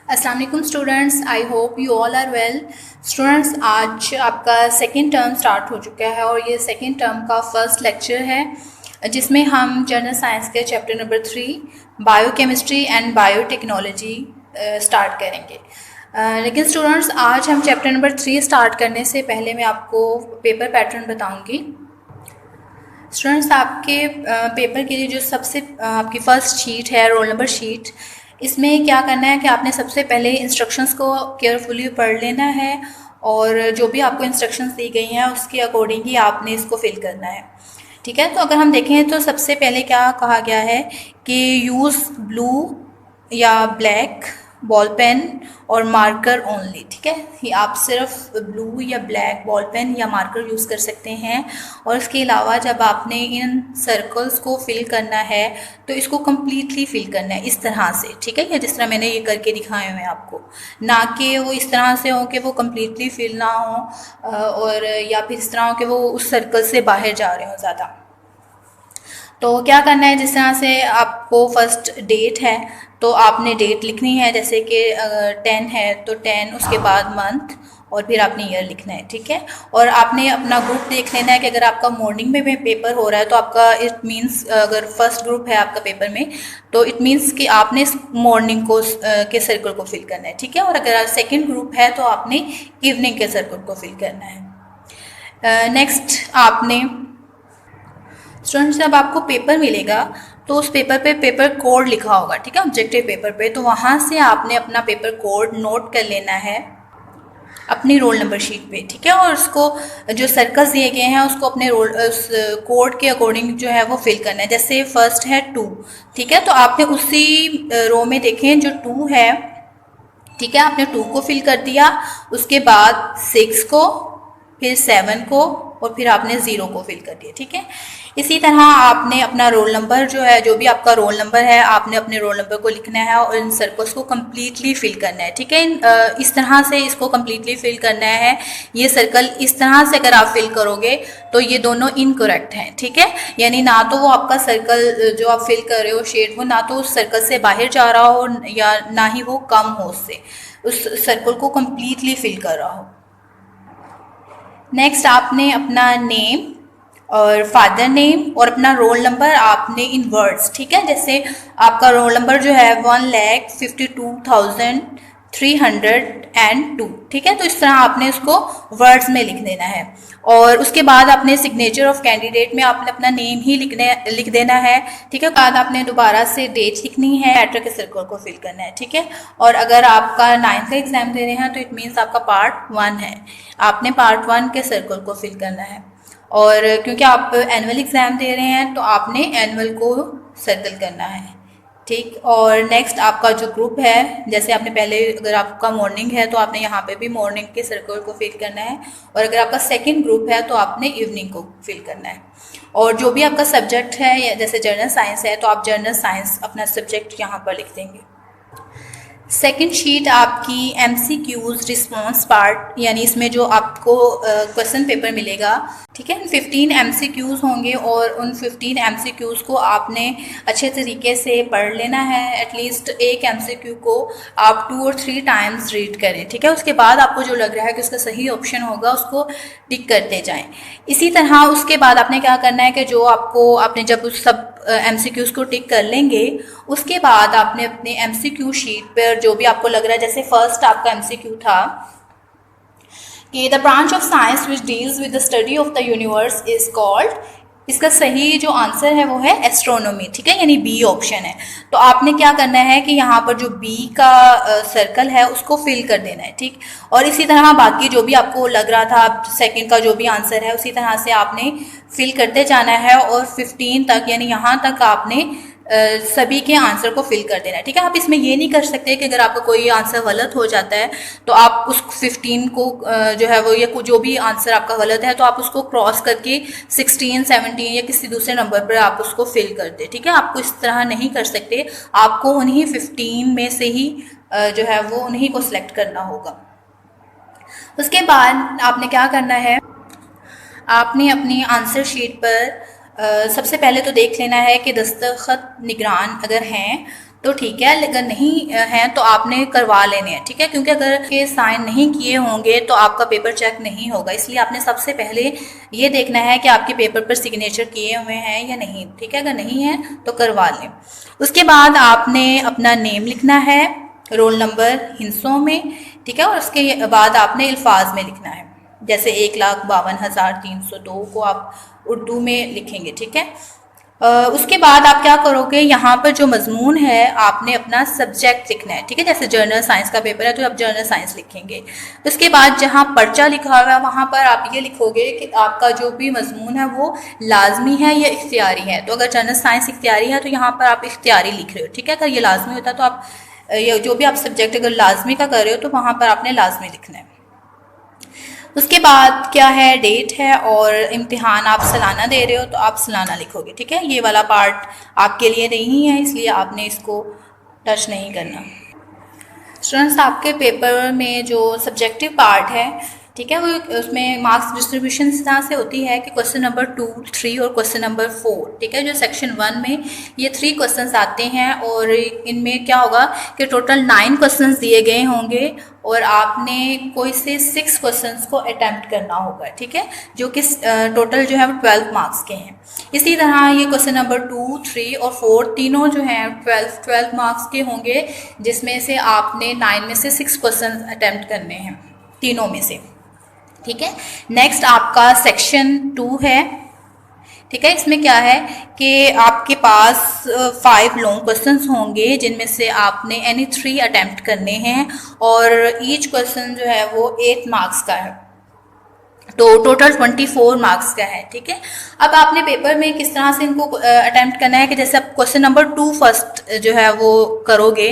अस्सलाम वालेकुम students, I hope you all are well. Students, आज आपका सेकेंड टर्म स्टार्ट हो चुका है और ये सेकेंड टर्म का फर्स्ट लेक्चर है जिसमें हम जनरल साइंस के chapter number 3 biochemistry and biotechnology start करेंगे। लेकिन स्टूडेंट्स, आज हम चैप्टर नंबर 3 स्टार्ट करने से पहले मैं आपको पेपर पैटर्न बताऊंगी। स्टूडेंट्स, आपके पेपर के लिए जो सबसे आपकी फ़र्स्ट शीट है, रोल नंबर शीट, इसमें क्या करना है कि आपने सबसे पहले इंस्ट्रक्शंस को केयरफुली पढ़ लेना है और जो भी आपको इंस्ट्रक्शंस दी गई हैं उसके अकॉर्डिंग ही आपने इसको फिल करना है। ठीक है, तो अगर हम देखें तो सबसे पहले क्या कहा गया है कि यूज़ ब्लू या ब्लैक बॉल पेन और मार्कर ओनली। ठीक है, ये आप सिर्फ ब्लू या ब्लैक बॉल पेन या मार्कर यूज़ कर सकते हैं। और इसके अलावा जब आपने इन सर्कल्स को फिल करना है तो इसको कम्प्लीटली फिल करना है इस तरह से। ठीक है, या जिस तरह मैंने ये करके दिखाए हुए हैं आपको, ना कि वो इस तरह से हो कि वो कम्प्लीटली फिल ना हो और या फिर इस तरह हो कि वो उस सर्कल से बाहर जा रहे हो ज़्यादा। तो क्या करना है, जिस तरह से आपको फर्स्ट डेट है तो आपने डेट लिखनी है, जैसे कि 10 है तो 10, उसके बाद मंथ और फिर आपने ईयर लिखना है। ठीक है, और आपने अपना ग्रुप देख लेना है कि अगर आपका मॉर्निंग में भी पेपर हो रहा है तो आपका इट मीन्स, अगर फर्स्ट ग्रुप है आपका पेपर में तो इट मीन्स कि आपने मॉर्निंग को के सर्कल को फिल करना है। ठीक है, और अगर सेकेंड ग्रुप है तो आपने इवनिंग के सर्कल को फिल करना है। नेक्स्ट आपने स्टूडेंट्स, जब आपको पेपर मिलेगा तो उस पेपर पे पेपर कोड लिखा होगा। ठीक है, ऑब्जेक्टिव पेपर पे, तो वहाँ से आपने अपना पेपर कोड नोट कर लेना है अपनी रोल नंबर शीट पे। ठीक है, और उसको जो सर्कल्स दिए गए हैं उसको अपने रोल उस कोड के अकॉर्डिंग जो है वो फिल करना है। जैसे फर्स्ट है 2, ठीक है, तो आपने उसी रो में देखें जो 2 है, ठीक है, आपने 2 को फिल कर दिया, उसके बाद 6 को, फिर 7 को और फिर आपने 0 को फिल कर दिया। ठीक है, इसी तरह आपने अपना रोल नंबर जो है, जो भी आपका रोल नंबर है, आपने अपने रोल नंबर को लिखना है और इन सर्कल्स को कम्प्लीटली फिल करना है। ठीक है, इस तरह से इसको कम्प्लीटली फिल करना है। ये सर्कल इस तरह से अगर आप फिल करोगे तो ये दोनों इनकरेक्ट हैं। ठीक है, यानी ना तो वो आपका सर्कल जो आप फिल कर रहे हो शेड, वो ना तो उस सर्कल से बाहर जा रहा हो या ना ही वो कम हो उससे, उस सर्कल को कम्प्लीटली फिल कर रहा हो। नेक्स्ट आपने अपना नेम और फादर नेम और अपना रोल नंबर आपने इन वर्ड्स, ठीक है, जैसे आपका रोल नंबर जो है 1,52,302, ठीक है, तो इस तरह आपने उसको वर्ड्स में लिख देना है। और उसके बाद आपने सिग्नेचर ऑफ कैंडिडेट में आपने अपना नेम ही लिख देना है। ठीक है, बाद आपने दोबारा से डेट लिखनी है, लेटर के सर्कल को फिल करना है। ठीक है, और अगर आपका 9th का एग्जाम दे रहे हैं तो इट मीन्स आपका पार्ट 1 है, आपने पार्ट 1 के सर्कल को फिल करना है। और क्योंकि आप एनुअल एग्ज़ाम दे रहे हैं तो आपने एनुअल को सर्कल करना है। ठीक, और नेक्स्ट आपका जो ग्रुप है, जैसे आपने पहले, अगर आपका मॉर्निंग है तो आपने यहाँ पे भी मॉर्निंग के सर्कल को फिल करना है, और अगर आपका सेकंड ग्रुप है तो आपने इवनिंग को फिल करना है। और जो भी आपका सब्जेक्ट है, जैसे जर्नल साइंस है तो आप जर्नल साइंस अपना सब्जेक्ट यहाँ पर लिख देंगे। सेकेंड शीट आपकी MCQs रिस्पॉन्स पार्ट, यानी इसमें जो आपको क्वेश्चन पेपर मिलेगा, ठीक है, 15 MCQs होंगे और उन 15 MCQs को आपने अच्छे तरीके से पढ़ लेना है। एटलीस्ट एक MCQ को आप 2 और 3 टाइम्स रीड करें। ठीक है, उसके बाद आपको जो लग रहा है कि उसका सही ऑप्शन होगा उसको टिक करते जाएं। इसी तरह उसके बाद आपने क्या करना है कि जो आपको, आपने जब उस सब MCQs को टिक कर लेंगे उसके बाद आपने अपने MCQ शीट पर जो भी आपको लग रहा है, जैसे फर्स्ट आपका MCQ था कि the branch of science which deals with the study of the universe is called, इसका सही जो आंसर है वो है एस्ट्रोनॉमी। ठीक है, यानी बी ऑप्शन है। तो आपने क्या करना है कि यहाँ पर जो बी का सर्कल है उसको फिल कर देना है। ठीक, और इसी तरह बाकी जो भी आपको लग रहा था सेकंड का जो भी आंसर है उसी तरह से आपने फिल करते जाना है और 15 तक, यानी यहाँ तक आपने सभी के आंसर को फिल कर देना है। ठीक है, आप इसमें ये नहीं कर सकते कि अगर आपका कोई आंसर गलत हो जाता है तो आप उस 15 को जो है वो, या जो भी आंसर आपका गलत है तो आप उसको क्रॉस करके 16, 17 या किसी दूसरे नंबर पर आप उसको फिल कर दे। ठीक है, आपको इस तरह नहीं कर सकते, आपको उन्हीं 15 में से ही जो है वो उन्हीं को सिलेक्ट करना होगा। उसके बाद आपने क्या करना है, आपने अपनी आंसर शीट पर सबसे पहले तो देख लेना है कि दस्तखत निगरान अगर हैं तो ठीक है, अगर नहीं है तो आपने करवा लेने हैं, ठीक है, क्योंकि अगर के साइन नहीं किए होंगे तो आपका पेपर चेक नहीं होगा, इसलिए आपने सबसे पहले ये देखना है कि आपके पेपर पर सिग्नेचर किए हुए हैं या नहीं, ठीक है, अगर नहीं है तो करवा लें। उसके बाद आपने अपना नेम लिखना है, रोल नंबर हिंसों में, ठीक है, और उसके बाद आपने अल्फाज में लिखना है, जैसे 1,52,302 को आप उर्दू में लिखेंगे, ठीक है। उसके बाद आप क्या करोगे, यहाँ पर जो मजमून है आपने अपना सब्जेक्ट लिखना है, ठीक है, जैसे जर्नल साइंस का पेपर है तो आप जर्नल साइंस लिखेंगे। उसके बाद जहाँ पर्चा लिखा हुआ है वहाँ पर आप ये लिखोगे कि आपका जो भी मजमून है वो लाजमी है या इख्तियारी है। तो अगर जर्नल साइंस इख्तियारी है तो यहाँ पर आप इख्तियारी लिख रहे हो, ठीक है। अगर ये लाजमी होता है तो आप जो भी आप सब्जेक्ट अगर लाजमी का कर रहे हो तो वहाँ पर आपने लाजमी लिखना है। उसके बाद क्या है, डेट है, और इम्तिहान आप सालाना दे रहे हो तो आप सालाना लिखोगे, ठीक है। ये वाला पार्ट आपके लिए नहीं है, इसलिए आपने इसको टच नहीं करना। स्टूडेंट्स, आपके पेपर में जो सब्जेक्टिव पार्ट है, ठीक है, वो उसमें मार्क्स डिस्ट्रीब्यूशन इस तरह से होती है कि क्वेश्चन नंबर 2, 3 और क्वेश्चन नंबर 4, ठीक है, जो सेक्शन 1 में ये 3 क्वेश्चंस आते हैं और इनमें क्या होगा कि टोटल 9 क्वेश्चंस दिए गए होंगे और आपने कोई से 6 क्वेश्चंस को अटैम्प्ट करना होगा, ठीक है, जो कि टोटल जो है वो 12 मार्क्स के हैं। इसी तरह ये क्वेश्चन नंबर 2, 3 और 4 तीनों जो हैं 12 मार्क्स के होंगे, जिसमें से आपने 9 में से 6 क्वेश्चन अटैम्प्ट करने हैं, तीनों में से, ठीक है। नेक्स्ट आपका सेक्शन 2 है, ठीक है। इसमें क्या है कि आपके पास 5 लॉन्ग क्वेश्चंस होंगे जिनमें से आपने एनी 3 अटैम्प्ट करने हैं और ईच क्वेश्चन जो है वो 8 मार्क्स का है, तो टोटल 24 मार्क्स का है, ठीक है। अब आपने पेपर में किस तरह से इनको अटैम्प्ट करना है कि जैसे आप क्वेश्चन नंबर 2 फर्स्ट जो है वो करोगे,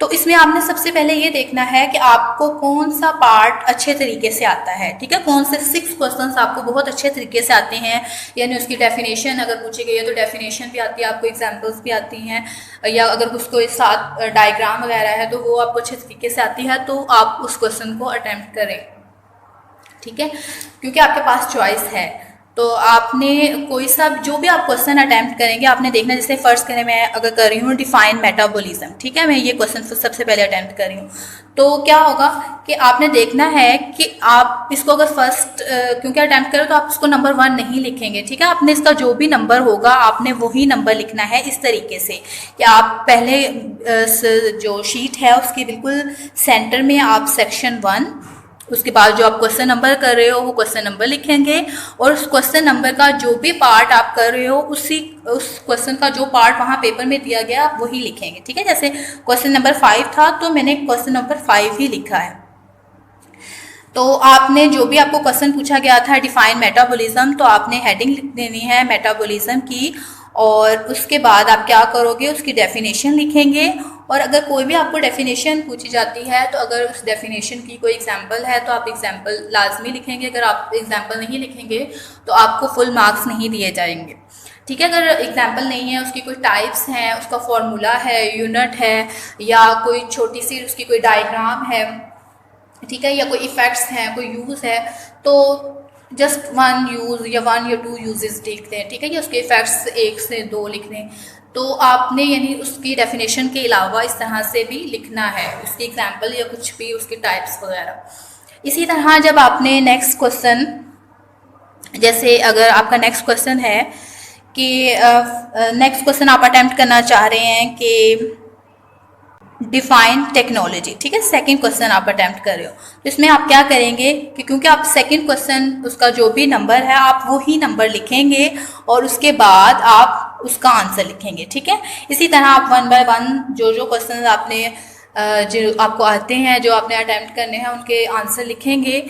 तो इसमें आपने सबसे पहले ये देखना है कि आपको कौन सा पार्ट अच्छे तरीके से आता है, ठीक है, कौन से 6 क्वेश्चंस आपको बहुत अच्छे तरीके से आते हैं, यानी उसकी डेफिनेशन अगर पूछी गई है तो डेफिनेशन भी आती है आपको, एग्जांपल्स भी आती हैं, या अगर उसको साथ डायग्राम वगैरह है तो वो आपको अच्छे तरीके से आती है, तो आप उस क्वेश्चन को अटैम्प्ट करें, ठीक है, क्योंकि आपके पास चॉइस है। तो आपने कोई सा जो भी आप क्वेश्चन अटैम्प्ट करेंगे आपने देखना, जैसे फर्स्ट करें मैं अगर कर रही हूँ डिफाइन मेटाबॉलिज्म, ठीक है, मैं ये क्वेश्चन सबसे पहले अटैम्प्ट कर रही हूँ, तो क्या होगा कि आपने देखना है कि आप इसको अगर फर्स्ट क्योंकि अटैम्प्ट करो तो आप उसको नंबर 1 नहीं लिखेंगे, ठीक है, आपने इसका जो भी नंबर होगा आपने वही नंबर लिखना है, इस तरीके से कि आप पहले जो शीट है उसके बिल्कुल सेंटर में आप सेक्शन 1, उसके बाद जो आप क्वेश्चन नंबर कर रहे हो वो क्वेश्चन नंबर लिखेंगे और उस क्वेश्चन नंबर का जो भी पार्ट आप कर रहे हो उस क्वेश्चन का जो पार्ट वहाँ पेपर में दिया गया आप वही लिखेंगे, ठीक है। जैसे क्वेश्चन नंबर 5 था तो मैंने क्वेश्चन नंबर 5 ही लिखा है। तो आपने जो भी आपको क्वेश्चन पूछा गया था डिफाइन मेटाबॉलिज्म, तो आपने हेडिंग लिख देनी है मेटाबॉलिज्म की, और उसके बाद आप क्या करोगे उसकी डेफिनेशन लिखेंगे, और अगर कोई भी आपको डेफिनेशन पूछी जाती है तो अगर उस डेफिनेशन की कोई एग्जांपल है तो आप एग्जांपल लाजमी लिखेंगे, अगर आप एग्जांपल नहीं लिखेंगे तो आपको फुल मार्क्स नहीं दिए जाएंगे, ठीक है। अगर एग्जांपल नहीं है, उसकी कोई टाइप्स हैं, उसका फॉर्मूला है, यूनिट है, या कोई छोटी सी उसकी कोई डायग्राम है, ठीक है, या कोई इफ़ेक्ट्स हैं, कोई यूज़ है, तो जस्ट 1 यूज़ या 1 या 2 यूजेस लिख दें, ठीक है, या उसके इफ़ेक्ट्स 1 से 2 लिख दें। तो आपने यानी उसकी डेफिनेशन के अलावा इस तरह से भी लिखना है, उसकी एग्जांपल या कुछ भी उसकी टाइप्स वगैरह। इसी तरह जब आपने नेक्स्ट क्वेश्चन, जैसे अगर आपका नेक्स्ट क्वेश्चन है कि नेक्स्ट क्वेश्चन आप अटैम्प्ट करना चाह रहे हैं कि डिफाइन टेक्नोलॉजी, ठीक है, सेकंड क्वेश्चन आप अटैम्प्ट कर रहे हो, तो इसमें आप क्या करेंगे कि क्योंकि आप सेकंड क्वेश्चन उसका जो भी नंबर है आप वही नंबर लिखेंगे और उसके बाद आप उसका आंसर लिखेंगे, ठीक है। इसी तरह आप 1 बाय 1 जो क्वेश्चन आपने जो आपको आते हैं, जो आपने अटैम्प्ट करने हैं, उनके आंसर लिखेंगे।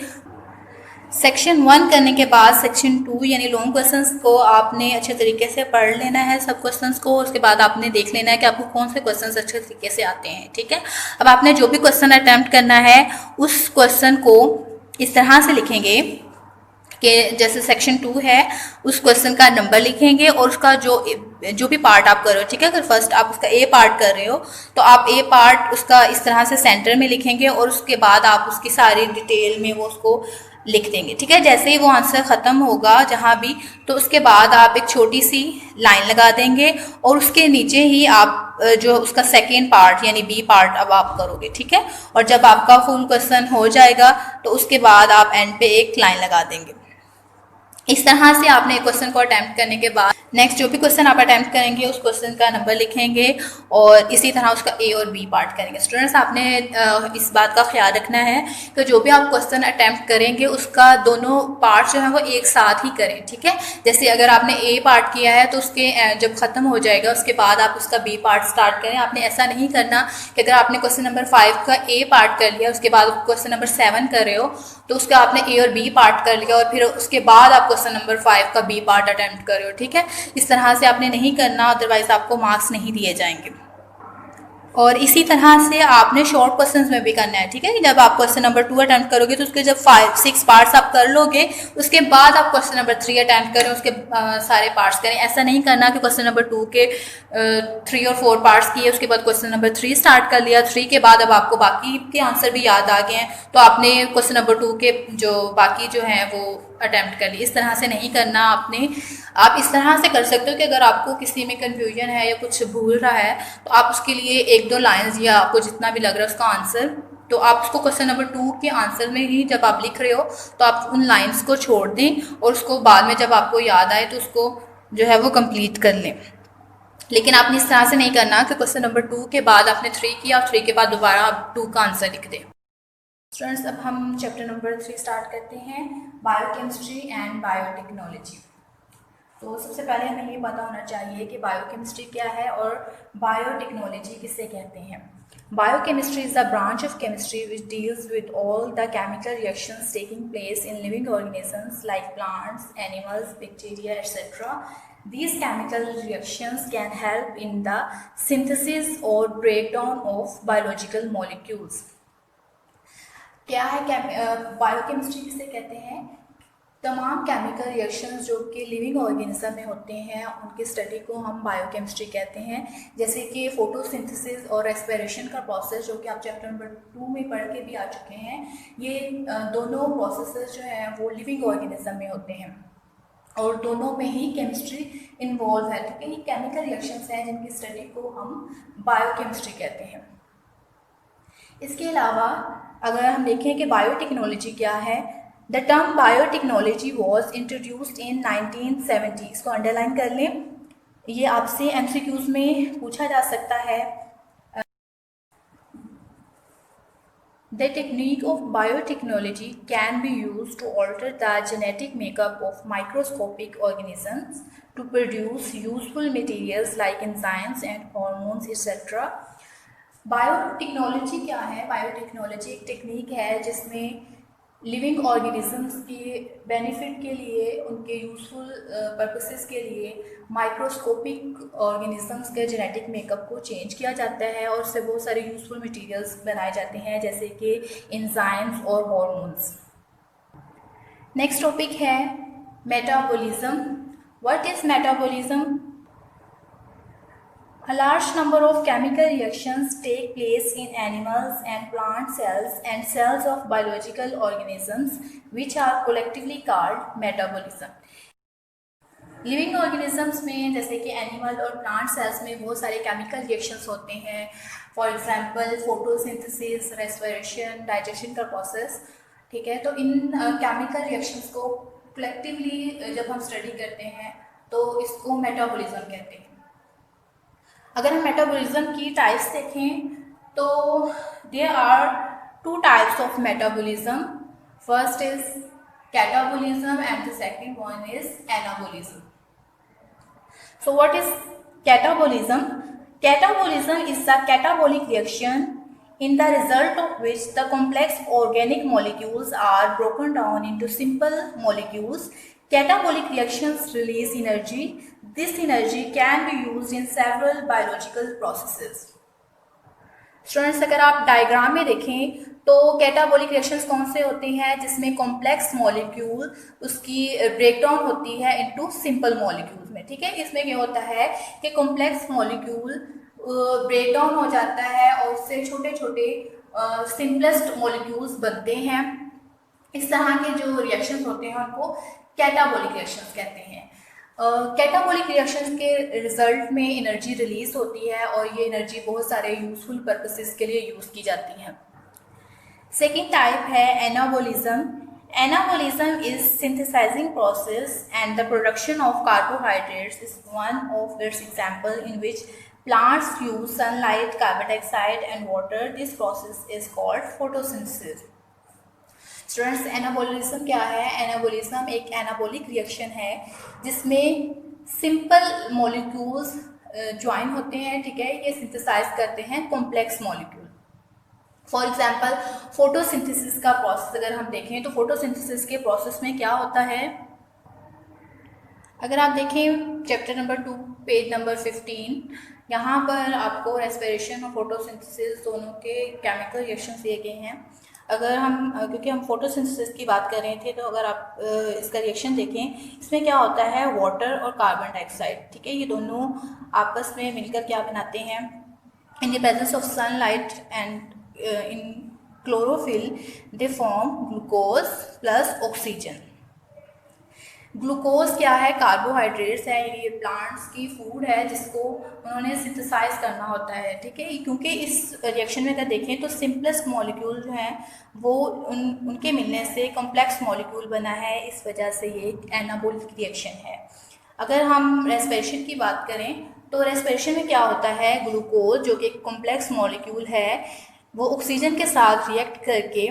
सेक्शन 1 करने के बाद सेक्शन 2 यानी लॉन्ग क्वेश्चंस को आपने अच्छे तरीके से पढ़ लेना है, सब क्वेश्चंस को। उसके बाद आपने देख लेना है कि आपको कौन से क्वेश्चंस अच्छे तरीके से आते हैं, ठीक है। अब आपने जो भी क्वेश्चन अटैम्प्ट करना है उस क्वेश्चन को इस तरह से लिखेंगे कि जैसे सेक्शन 2 है उस क्वेश्चन का नंबर लिखेंगे और उसका जो भी पार्ट आप कर रहे हो, ठीक है, अगर फर्स्ट आप उसका ए पार्ट कर रहे हो तो आप ए पार्ट उसका इस तरह से सेंटर में लिखेंगे और उसके बाद आप उसकी सारी डिटेल में वो उसको लिख देंगे। ठीक है, जैसे ही वो आंसर ख़त्म होगा जहाँ भी, तो उसके बाद आप एक छोटी सी लाइन लगा देंगे और उसके नीचे ही आप जो उसका सेकेंड पार्ट यानी बी पार्ट अब आप करोगे। ठीक है, और जब आपका फुल क्वेश्चन हो जाएगा तो उसके बाद आप एंड पे एक लाइन लगा देंगे। इस तरह से आपने क्वेश्चन को अटैम्प्ट करने के बाद नेक्स्ट जो भी क्वेश्चन आप अटैम्प्ट करेंगे उस क्वेश्चन का नंबर लिखेंगे और इसी तरह उसका ए और बी पार्ट करेंगे। स्टूडेंट्स, आपने इस बात का ख्याल रखना है कि जो भी आप क्वेश्चन अटैम्प्ट करेंगे उसका दोनों पार्ट जो है वो एक साथ ही करें। ठीक है, जैसे अगर आपने ए पार्ट किया है तो उसके जब ख़त्म हो जाएगा उसके बाद आप उसका बी पार्ट स्टार्ट करें। आपने ऐसा नहीं करना कि अगर आपने क्वेश्चन नंबर 5 का ए पार्ट कर लिया उसके बाद क्वेश्चन नंबर 7 कर रहे हो तो उसका आपने ए और बी पार्ट कर लिया और फिर उसके बाद आप क्वेश्चन नंबर 5 का बी पार्ट अटेम्प्ट कर रहे हो। ठीक है, इस तरह से आपने नहीं करना, अदरवाइज आपको मार्क्स नहीं दिए जाएंगे। और इसी तरह से आपने शॉर्ट क्वेश्चंस में भी करना है। ठीक है, जब आप क्वेश्चन नंबर 2 अटेम्प्ट करोगे तो उसके जब 5-6 पार्ट्स आप कर लोगे उसके बाद आप क्वेश्चन नंबर 3 अटेम्प्ट करें, उसके सारे पार्ट्स करें। ऐसा नहीं करना कि क्वेश्चन नंबर 2 के 3 और 4 पार्ट्स किए उसके बाद क्वेश्चन नंबर 3 स्टार्ट कर लिया, 3 के बाद अब आपको बाकी के आंसर भी याद आ गए हैं तो आपने क्वेश्चन नंबर 2 के जो बाकी जो हैं वो अटेम्प्ट कर ली। इस तरह से नहीं करना आपने। आप इस तरह से कर सकते हो कि अगर आपको किसी में कन्फ्यूजन है या कुछ भूल रहा है तो आप उसके लिए 1-2 लाइन्स या आपको जितना भी लग रहा है उसका आंसर, तो आप उसको क्वेश्चन नंबर 2 के आंसर में ही जब आप लिख रहे हो तो आप उन लाइन्स को छोड़ दें और उसको बाद में जब आपको याद आए तो उसको जो है वो कंप्लीट कर लें। लेकिन आपने इस तरह से नहीं करना कि क्वेश्चन नंबर 2 के बाद आपने 3 किया और 3 के बाद दोबारा आप 2 का आंसर लिख दें। स्टूडेंट्स, अब हम चैप्टर नंबर 3 स्टार्ट करते हैं, बायोकेमिस्ट्री एंड बायोटेक्नोलॉजी। तो सबसे पहले हमें ये पता होना चाहिए कि बायोकेमिस्ट्री क्या है और बायोटेक्नोलॉजी किसे कहते हैं। Biochemistry is the branch of chemistry which deals with all the chemical reactions taking place in living organisms like plants, animals, bacteria etcetera. These chemical reactions can help in the synthesis or breakdown of biological molecules. क्या है biochemistry किसे कहते हैं? तमाम chemical reactions जो कि living organism में होते हैं उनकी स्टडी को हम बायोकेमिस्ट्री कहते हैं। जैसे कि फोटोसिंथेसिस और रेस्पिरेशन का प्रोसेस जो कि आप चैप्टर नंबर 2 में पढ़ के भी आ चुके हैं, ये दोनों प्रोसेसेस जो हैं वो लिविंग ऑर्गेनिज्म में होते हैं और दोनों में ही केमिस्ट्री इन्वॉल्व है। ठीक है, ये केमिकल रिएक्शंस हैं जिनकी स्टडी को हम बायोकेमिस्ट्री कहते हैं। इसके अलावा अगर हम देखें कि बायोटेक्नोलॉजी क्या है, the term biotechnology was introduced in 1970। इसको अंडरलाइन कर लें, ये आपसे एमसीक्यूज में पूछा जा सकता है। The technique of biotechnology can be used to alter the genetic makeup of microscopic organisms to produce useful materials like enzymes and hormones etc. Biotechnology क्या है? बायोटेक्नोलॉजी एक टेक्निक है जिसमें लिविंग ऑर्गेनिजम्स के बेनिफिट के लिए, उनके यूजफुल पर्पसेस के लिए माइक्रोस्कोपिक ऑर्गेनिजम्स के जेनेटिक मेकअप को चेंज किया जाता है और उससे बहुत सारे यूजफुल मटेरियल्स बनाए जाते हैं जैसे कि एंजाइम्स और हार्मोन्स। नेक्स्ट टॉपिक है metabolism. What is metabolism? A large number of chemical reactions take place in animals and plant cells and cells of biological organisms which are collectively called metabolism. Living organisms में जैसे कि animal और plant cells में बहुत सारे chemical reactions होते हैं। For example photosynthesis, respiration, digestion का प्रोसेस। ठीक है, तो इन केमिकल रिएक्शंस को कलेक्टिवली जब हम स्टडी करते हैं तो इसको मेटाबॉलिज्म कहते हैं। अगर हम मेटाबॉलिज्म की टाइप्स देखें तो there are 2 types of metabolism. First is catabolism and the second one is anabolism. So what is catabolism? Catabolism is the catabolic reaction in the result of which the complex organic molecules are broken down into simple molecules. Catabolic reactions release energy. This energy can be used in several biological processes. Students, अगर आप diagram में देखें तो catabolic reactions कौन से होते हैं जिसमें कॉम्प्लेक्स मॉलिक्यूल उसकी ब्रेकडाउन होती है इनटू सिंपल मॉलिक्यूल्स में। ठीक है, इसमें क्या होता है कि कॉम्प्लेक्स मॉलिक्यूल ब्रेकडाउन हो जाता है और उससे छोटे छोटे सिंपलेस्ट मॉलिक्यूल्स बनते हैं। इस तरह के जो रिएक्शंस होते हैं उनको कैटाबॉलिक रिएक्शंस कहते हैं। कैटाबॉलिक रिएक्शंस के रिजल्ट में एनर्जी रिलीज होती है और ये एनर्जी बहुत सारे यूजफुल पर्पसेस के लिए यूज़ की जाती है। सेकेंड टाइप है anabolism. Anabolism is synthesizing process and the production of carbohydrates is one of its example in which plants use sunlight, carbon dioxide and water. This process is called photosynthesis. Students, anabolism क्या है? Anabolism एक anabolic reaction है जिसमें simple molecules join होते हैं, ठीक है, ये सिंथेसाइज करते हैं complex molecule. For example photosynthesis का प्रोसेस अगर हम देखें तो फोटोसिंथेसिस के प्रोसेस में क्या होता है, अगर आप देखें चैप्टर नंबर 2 पेज नंबर 15, यहाँ पर आपको रेस्पिरेशन और फोटोसिंथेसिस दोनों के केमिकल रिएक्शंस दिए गए हैं। अगर हम क्योंकि हम फोटोसिंथेसिस की बात कर रहे थे तो अगर आप इसका रिएक्शन देखें, इसमें क्या होता है, वाटर और कार्बन डाइऑक्साइड, ठीक है, ये दोनों आपस में मिलकर क्या बनाते हैं, in the presence of sunlight and in chlorophyll they form glucose plus oxygen। Glucose क्या है, कार्बोहाइड्रेट्स है, ये प्लांट्स की फूड है जिसको उन्होंने सिंथेसाइज करना होता है, ठीक है, क्योंकि इस रिएक्शन में अगर देखें तो सिंपलेस्ट मॉलिक्यूल जो हैं वो उनके मिलने से कॉम्प्लेक्स मॉलिक्यूल बना है, इस वजह से ये एक एनाबोलिक रिएक्शन है। अगर हम रेस्पिरेशन की बात करें तो रेस्पिरेशन में क्या होता है, ग्लूकोज जो कि एक कॉम्प्लेक्स मॉलिक्यूल है वो ऑक्सीजन के साथ रिएक्ट करके,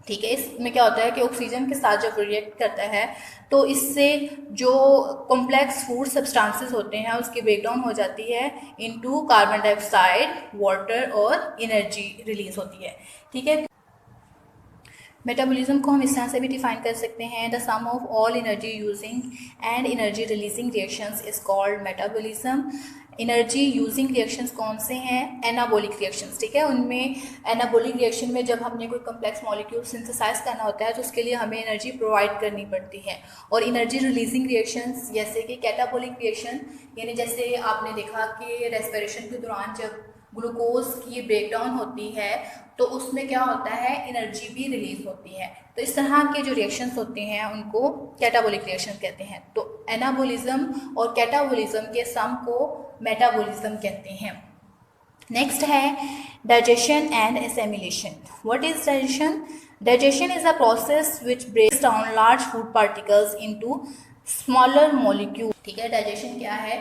ठीक है, इसमें क्या होता है कि ऑक्सीजन के साथ जब रिएक्ट करता है तो इससे जो कॉम्प्लेक्स फूड सब्सटेंसेस होते हैं उसकी ब्रेकडाउन हो जाती है इनटू कार्बन डाइऑक्साइड, वाटर और एनर्जी रिलीज होती है, ठीक है। मेटाबॉलिज्म को हम इस तरह से भी डिफाइन कर सकते हैं, the sum of all energy using and energy releasing reactions is called metabolism. Energy using reactions कौन से हैं, एनाबॉलिक रिएक्शंस, ठीक है, उनमें एनाबॉलिक रिएक्शन में जब हमने कोई कॉम्प्लेक्स मॉलिक्यूल सिंथेसाइज करना होता है तो उसके लिए हमें एनर्जी प्रोवाइड करनी पड़ती है। और एनर्जी रिलीजिंग रिएक्शंस जैसे कि कैटाबॉलिक रिएक्शन, यानी जैसे आपने देखा कि रेस्पिरेशन के दौरान जब ग्लूकोज की ब्रेकडाउन होती है तो उसमें क्या होता है, एनर्जी भी रिलीज होती है। तो इस तरह के जो रिएक्शंस होते हैं उनको कैटाबॉलिक रिएक्शन कहते हैं। तो एनाबोलिज्म और कैटाबॉलिज्म के सम को मेटाबॉलिज्म कहते हैं। नेक्स्ट है digestion and assimilation. What is digestion? Digestion is a process which breaks down large food particles into smaller molecule, ठीक है। डाइजेशन क्या है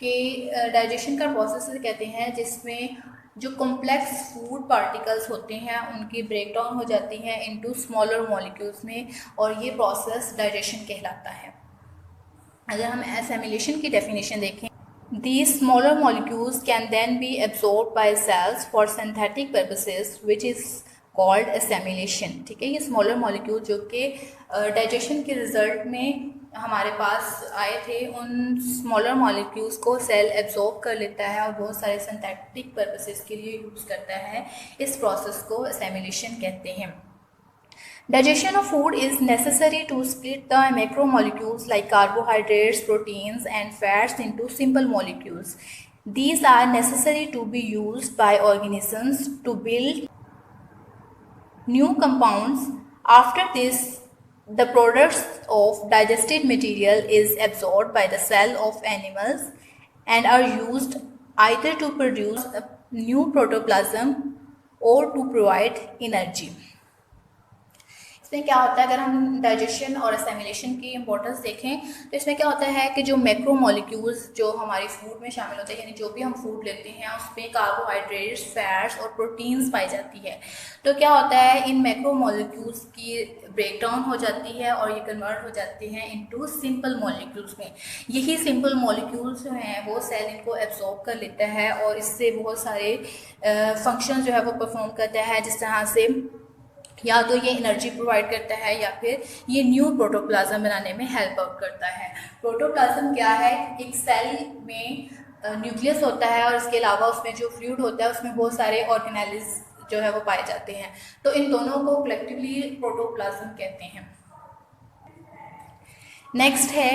कि डाइजेशन का प्रोसेस कहते हैं जिसमें जो कॉम्प्लेक्स फूड पार्टिकल्स होते हैं उनकी ब्रेकडाउन हो जाती है इनटू स्मॉलर मॉलिक्यूल्स में, और ये प्रोसेस डाइजेशन कहलाता है। अगर हम एसिमिलेशन की डेफिनेशन देखें, these smaller molecules can then be absorbed by cells for synthetic purposes which is called assimilation, ठीक है। ये स्मॉलर मॉलिक्यूल जो कि डाइजेशन के रिजल्ट में हमारे पास आए थे, उन स्मॉलर मॉलिक्यूल्स को सेल एब्जॉर्ब कर लेता है और बहुत सारे सिंथेटिक पर्पसेस के लिए यूज़ करता है। इस प्रोसेस को एसिमिलेशन कहते हैं। Digestion of food is necessary to split the macromolecules like carbohydrates, proteins, and fats into simple molecules. These are necessary to be used by organisms to build new compounds. After this, the products of digested material is absorbed by the cell of animals and are used either to produce a new protoplasm or to provide energy. इसमें क्या होता है, अगर हम digestion और assimilation की importance देखें तो इसमें क्या होता है कि जो मैक्रो मॉलिक्यूल्स जो हमारे फूड में शामिल होते हैं, यानी जो भी हम फूड लेते हैं उसमें कार्बोहाइड्रेट्स, फैट्स और प्रोटीन्स पाई जाती है। तो क्या होता है, इन मैक्रो मॉलिक्यूल्स की ब्रेकडाउन हो जाती है और ये कन्वर्ट हो जाते हैं इनटू सिंपल मॉलिक्यूल्स में। यही सिंपल मॉलिक्यूल्स जो हैं वो सेल इनको एब्जॉर्ब कर लेता है और इससे बहुत सारे फंक्शन जो है वो परफॉर्म करता है, जिस तरह से या तो ये एनर्जी प्रोवाइड करता है या फिर ये न्यू प्रोटोप्लाज्म बनाने में हेल्प आउट करता है। प्रोटोप्लाज्म क्या है, एक सेल में न्यूक्लियस होता है और इसके अलावा उसमें जो फ्लूइड होता है उसमें बहुत सारे ऑर्गेनेल्स जो है वो पाए जाते हैं। तो इन दोनों को कलेक्टिवली प्रोटोप्लाज्म कहते हैं। नेक्स्ट है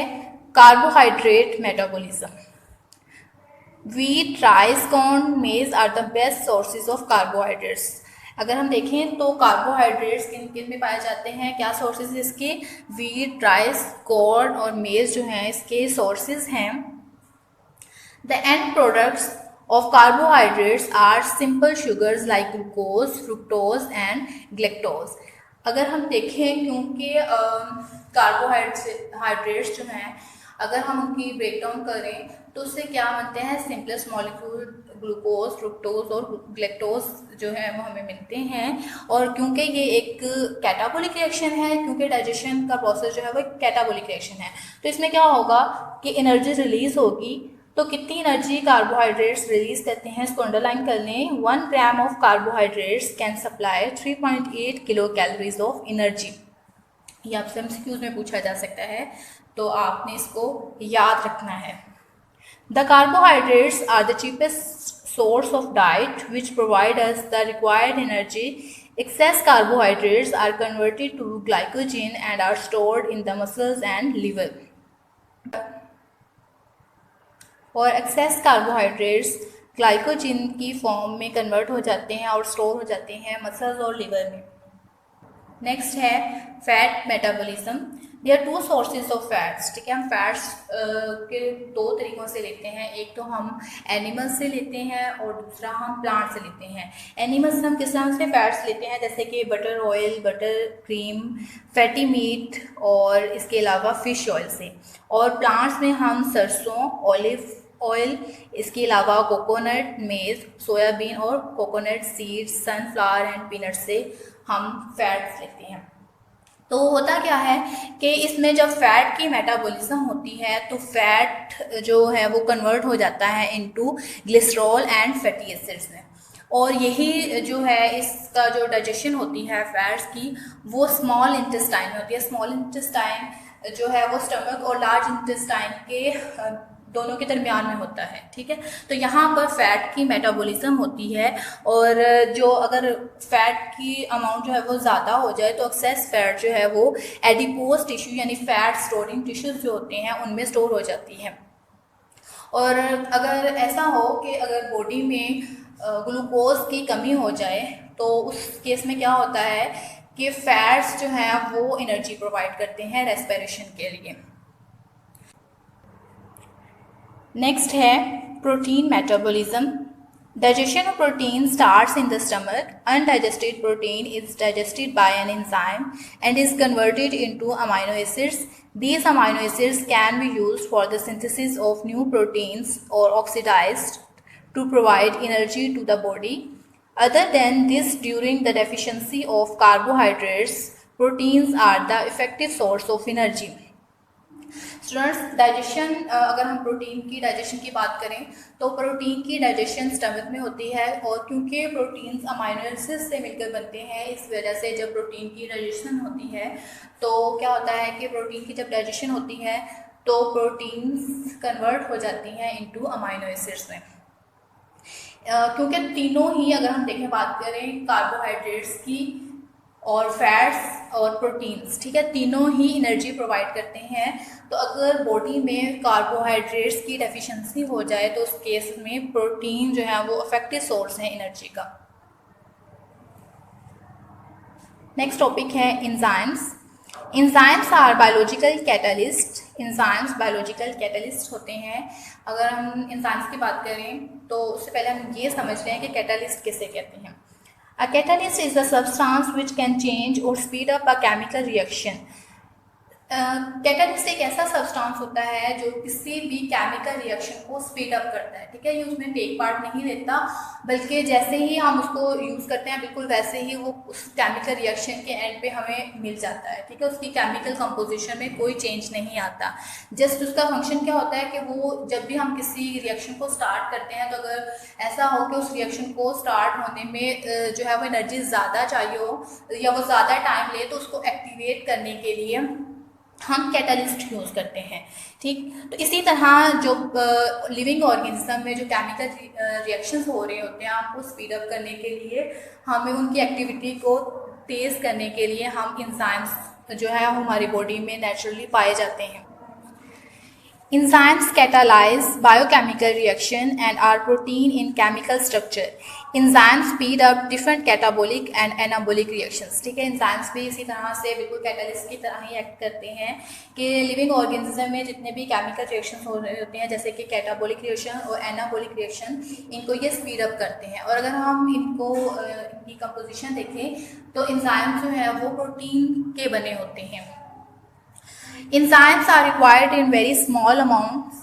carbohydrate metabolism. Wheat, rice, corn, maize are the best sources of carbohydrates. अगर हम देखें तो कार्बोहाइड्रेट्स किन किन में पाए जाते हैं, क्या सोर्सेज इसके, वीट, राइस, कॉर्न और मेज जो हैं इसके सोर्सेज हैं। The end products of carbohydrates are simple sugars like glucose, fructose and galactose। अगर हम देखें क्योंकि कार्बोहाइड्रेट्स जो हैं अगर हम उनकी ब्रेक डाउन करें तो उससे क्या बनते हैं, सिंपलेस्ट मॉलिक्यूल ग्लूकोज, फ्रुक्टोज और ग्लैक्टोज जो है वो हमें मिलते हैं। और क्योंकि ये एक कैटाबोलिक रिएक्शन है, क्योंकि डाइजेशन का प्रोसेस जो है वो एक कैटाबोलिक रिएक्शन है, तो इसमें क्या होगा कि एनर्जी रिलीज होगी। तो कितनी एनर्जी कार्बोहाइड्रेट्स रिलीज करते हैं इसको अंडरलाइन कर लें। 1 gram of carbohydrates can supply 3.8 kilo calories of energy. ये आपसे एमसीक्यूज में पूछा जा सकता है, तो आपने इसको याद रखना है। The carbohydrates are the cheapest source of diet which provide us the required energy. Excess carbohydrates are converted to glycogen and are stored in the muscles and liver। और एक्सेस कार्बोहाइड्रेट्स ग्लाइकोजन की form में convert हो जाते हैं और store हो जाते हैं मसल्स और लिवर में। नेक्स्ट है fat metabolism. There are 2 sources of fats, ठीक है। हम फैट्स के 2 तरीक़ों से लेते हैं, एक तो हम एनिमल्स से लेते हैं और दूसरा हम प्लांट से लेते हैं। एनिमल्स से हम किस तरह से फैट्स लेते हैं, जैसे कि butter oil, butter cream, fatty meat और इसके अलावा फ़िश ऑयल से। और प्लांट्स में हम सरसों, ऑलिव ऑयल, इसके अलावा कोकोनट, मेज, सोयाबीन और coconut seeds, sunflower and peanut से हम फैट्स लेते हैं। तो होता क्या है कि इसमें जब फैट की मेटाबॉलिज्म होती है तो फैट जो है वो कन्वर्ट हो जाता है into glycerol and fatty acids में। और यही जो है इसका जो डाइजेशन होती है फैट्स की वो स्मॉल इंटेस्टाइन में होती है। स्मॉल इंटेस्टाइन जो है वो स्टमक और लार्ज इंटेस्टाइन के दोनों के दरमियान में होता है, ठीक है। तो यहाँ पर फैट की मेटाबॉलिज्म होती है और जो अगर फैट की अमाउंट जो है वो ज़्यादा हो जाए तो एक्सेस फैट जो है वो एडिपोज टिश्यू यानी फैट स्टोरिंग टिश्यूज जो होते हैं उनमें स्टोर हो जाती है। और अगर ऐसा हो कि अगर बॉडी में ग्लूकोज की कमी हो जाए तो उस केस में क्या होता है कि फैट्स जो हैं वो एनर्जी प्रोवाइड करते हैं रेस्पिरेशन के लिए। नेक्स्ट है protein metabolism. Digestion of protein starts in the stomach. Undigested protein is digested by an enzyme and is converted into amino acids. These amino acids can be used for the synthesis of new proteins or oxidized to provide energy to the body. Other than this, during the deficiency of carbohydrates, proteins are the effective source of energy. Students, digestion अगर हम protein की digestion की बात करें तो protein की digestion stomach में होती है और क्योंकि प्रोटीन्स अमाइनो एसिड्स से मिलकर बनते हैं इस वजह से जब प्रोटीन की डाइजेशन होती है तो क्या होता है कि प्रोटीन की जब डाइजेशन होती है तो प्रोटीन्स कन्वर्ट हो जाती हैं इनटू अमाइनो एसिड्स में। क्योंकि तीनों ही अगर हम देखें बात करें कार्बोहाइड्रेट्स की और फैट्स और प्रोटीन्स, ठीक है, तीनों ही एनर्जी प्रोवाइड करते हैं। तो अगर बॉडी में कार्बोहाइड्रेट्स की डेफिशिएंसी हो जाए तो उस केस में प्रोटीन जो है वो इफेक्टिव सोर्स है एनर्जी का। नेक्स्ट टॉपिक है enzymes. Enzymes are biological catalyst. Enzymes biological catalyst होते हैं। अगर हम एंजाइम्स की बात करें तो उससे पहले हम ये समझ लें कि कैटलिस्ट किसे कहते हैं। A catalyst is a substance which can change or speed up a chemical reaction. Catalyst एक ऐसा सब्सटेंस होता है जो किसी भी केमिकल रिएक्शन को स्पीड अप करता है, ठीक है। ये उसमें टेक पार्ट नहीं लेता बल्कि जैसे ही हम उसको यूज़ करते हैं बिल्कुल वैसे ही वो उस केमिकल रिएक्शन के एंड पे हमें मिल जाता है, ठीक है। उसकी केमिकल कंपोजिशन में कोई चेंज नहीं आता। जस्ट उसका फंक्शन क्या होता है कि वो जब भी हम किसी रिएक्शन को स्टार्ट करते हैं तो अगर ऐसा हो कि उस रिएक्शन को स्टार्ट होने में जो है वो एनर्जी ज़्यादा चाहिए हो या वो ज़्यादा टाइम ले तो उसको एक्टिवेट करने के लिए हम कैटलिस्ट यूज़ करते हैं, ठीक। तो इसी तरह जो लिविंग ऑर्गेनिज्म में जो केमिकल रिएक्शंस हो रहे होते हैं आपको स्पीड अप करने के लिए हमें उनकी एक्टिविटी को तेज़ करने के लिए हम एंजाइम्स जो है हमारी बॉडी में नेचुरली पाए जाते हैं। Enzymes catalyze biochemical reaction and are protein in chemical structure. Enzymes speed up different catabolic and anabolic reactions. ठीक है, enzymes भी इसी तरह से बिल्कुल कैटलिस्ट की तरह ही एक्ट करते हैं कि लिविंग ऑर्गेनिज्म में जितने भी केमिकल रिएक्शन हो रहे होते हैं जैसे कि कैटाबोलिक रिएक्शन और एनाबोलिक रिएक्शन, इनको ये स्पीड अप करते हैं। और अगर हम इनको इनकी कंपोजिशन देखें तो एंजाइम जो है वो प्रोटीन के बने होते हैं। Enzymes are required in very small amounts.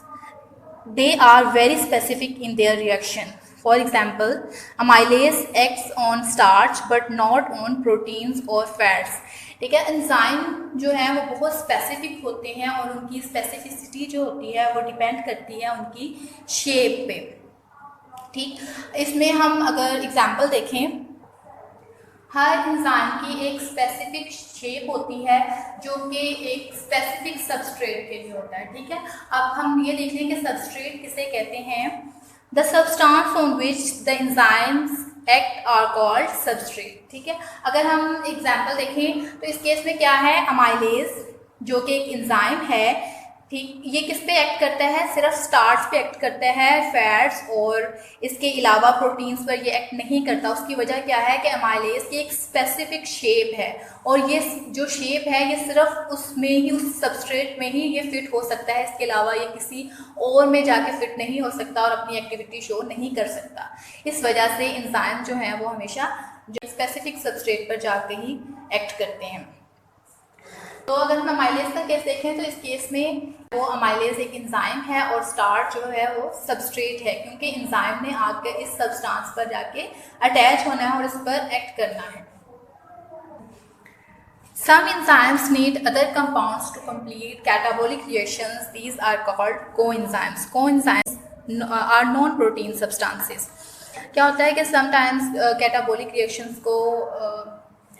They are very specific in their reaction. For example, amylase acts on starch but not on proteins or fats. ठीक है, एंजाइम जो है वो बहुत स्पेसिफिक होते हैं और उनकी स्पेसिफिसिटी जो होती है वो डिपेंड करती है उनकी शेप पे। ठीक, इसमें हम अगर एग्जांपल देखें, हर एंजाइम की एक स्पेसिफिक शेप होती है जो कि एक स्पेसिफिक सबस्ट्रेट के लिए होता है। ठीक है, अब हम ये देख लें कि सबस्ट्रेट किसे कहते हैं। The substance on which the enzymes act are called substrate. ठीक है, अगर हम एग्जांपल देखें तो इस केस में क्या है, अमाइलेज जो कि एक एंजाइम है। ठीक, ये किस पे एक्ट करता है, सिर्फ स्टार्च पे एक्ट करता है, फैट्स और इसके अलावा प्रोटीन्स पर ये एक्ट नहीं करता। उसकी वजह क्या है कि अमाइलेज की एक स्पेसिफिक शेप है और ये जो शेप है ये सिर्फ उसमें ही, उस सबस्ट्रेट में ही ये फिट हो सकता है, इसके अलावा ये किसी और में जाके फिट नहीं हो सकता और अपनी एक्टिविटी शो नहीं कर सकता। इस वजह से एंजाइम जो है वो हमेशा जो स्पेसिफिक सबस्ट्रेट पर जाके ही एक्ट करते हैं। तो अगर हम अमाइलेज का केस देखें तो इस केस में वो अमाइलेज एक एंजाइम है और स्टार्च जो है वो सबस्ट्रेट है, क्योंकि एंजाइम ने आकर इस सब्सटेंस पर जाके अटैच होना है और इस पर एक्ट करना है। Some enzymes need other compounds to complete catabolic reactions. These are called coenzymes. Coenzymes are non-protein substances. क्या होता है कि समटाइम्स कैटाबोलिक रिएक्शंस को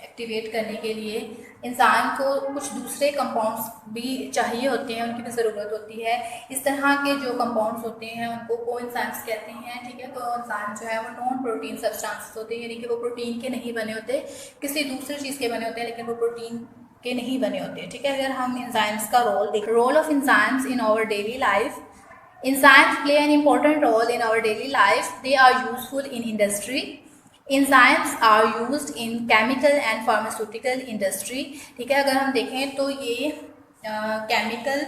एक्टिवेट करने के लिए इंसान को कुछ दूसरे कंपाउंड्स भी चाहिए होते हैं, उनकी भी ज़रूरत होती है। इस तरह के जो कंपाउंड्स होते हैं उनको कोएंजाइम्स कहते हैं। ठीक है, तो एंजाइम जो है वो नॉन प्रोटीन सब्सटेंसेस होते हैं, यानी कि वो प्रोटीन के नहीं बने होते, किसी दूसरी चीज़ के बने होते हैं, लेकिन वो प्रोटीन के नहीं बने होते। ठीक है, अगर हम एंजाइम्स का रोल देखें, role of enzymes in our daily life, enzymes play an important role in our daily life. They are useful in industry. Enzymes are used in chemical and pharmaceutical industry. ठीक है, अगर हम देखें तो ये chemical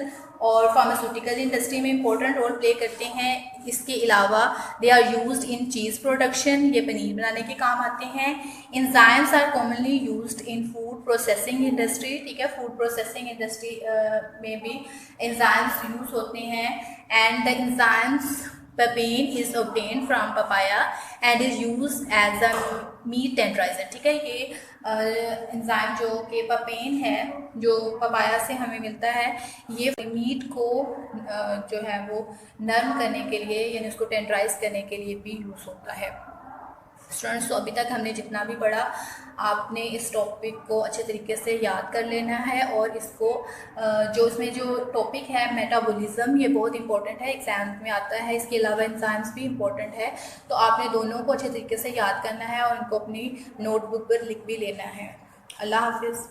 और pharmaceutical industry में important role play करते हैं। इसके अलावा they are used in cheese production, ये पनीर बनाने के काम आते हैं। Enzymes are commonly used in food processing industry. ठीक है, फूड प्रोसेसिंग इंडस्ट्री में भी एंजाइम्स यूज होते हैं। And the enzymes papain is obtained from papaya and is used as a meat tenderizer। ठीक है, ये एंजाइम जो कि पपेन है जो पपाया से हमें मिलता है, ये मीट को जो है वो नरम करने के लिए यानी उसको टेंडराइज करने के लिए भी यूज़ होता है। स्टूडेंट्स, तो अभी तक हमने जितना भी पढ़ा आपने इस टॉपिक को अच्छे तरीके से याद कर लेना है और इसको जो इसमें जो टॉपिक है मेटाबॉलिज्म, ये बहुत इंपॉर्टेंट है, एग्जाम में आता है। इसके अलावा एंजाइम्स भी इंपॉर्टेंट है, तो आपने दोनों को अच्छे तरीके से याद करना है और इनको अपनी नोटबुक पर लिख भी लेना है। अल्लाह हाफिज़।